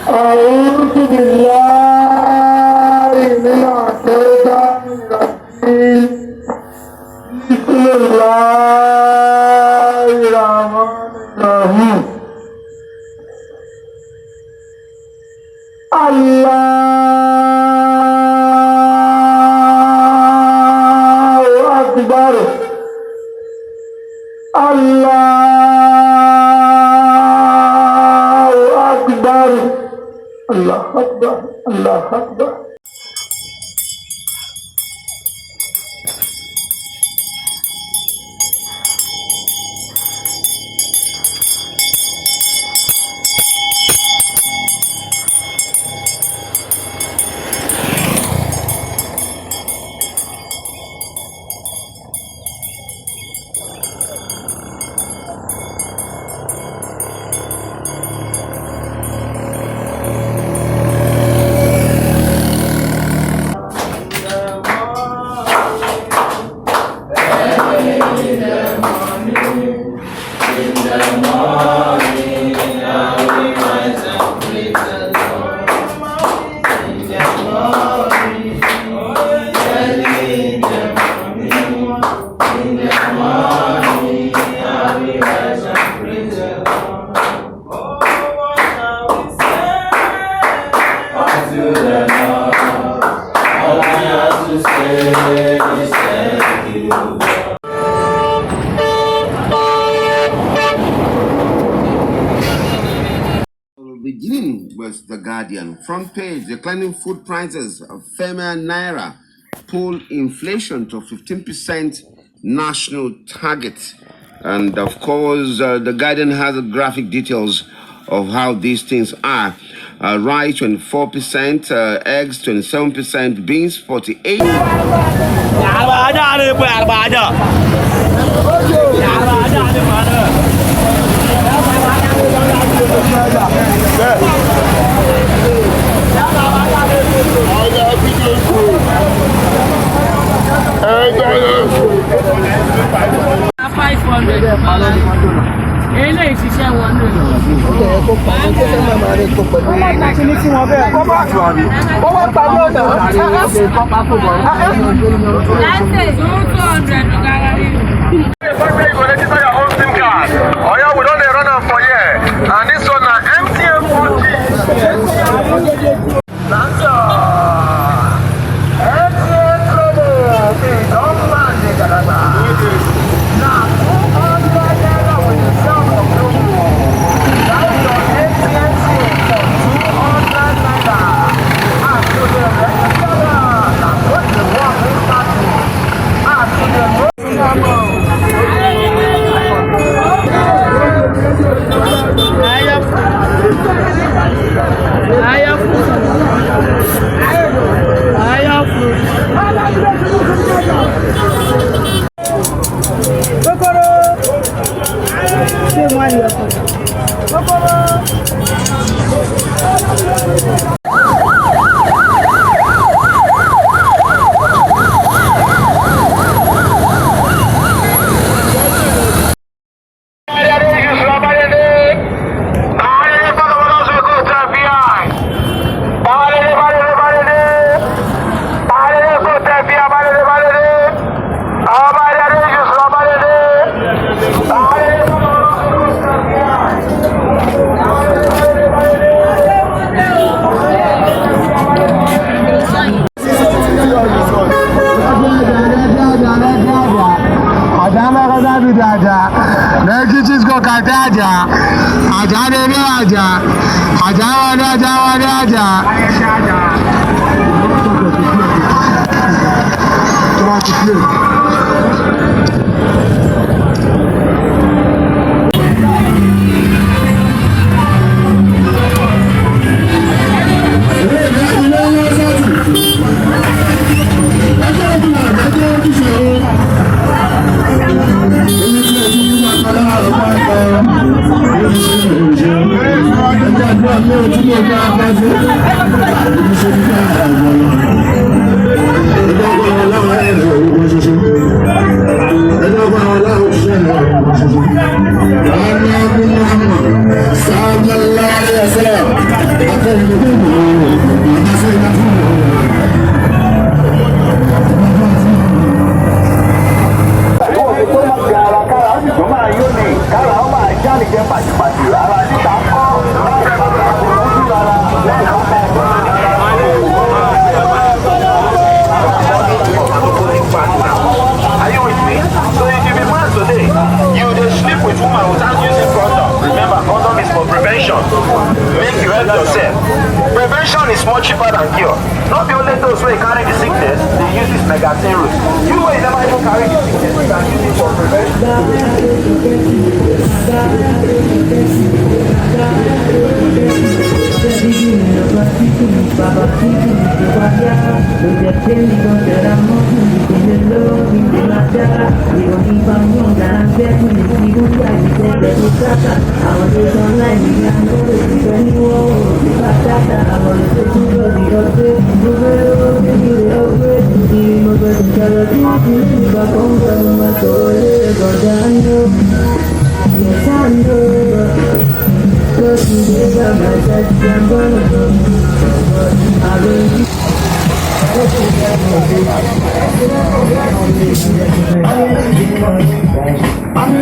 أعوذ بالله من الشيطان الرجيم بسم الله الرحمن الرحيم الله أكبر الله أكبر الله أكبر الله أكبر. Beginning with The Guardian. Front page, declining food prices, firmer naira, pull inflation to 15% national target. And of course, The Guardian has graphic details of how these things are. Rice 24%, eggs 27%, beans 48%. Ẹjọ́ Make you help yourself. Prevention is more cheaper than cure. Not the only those who carry the sickness, they use this megaterror. You will never even carry the sickness, you can use it for I'm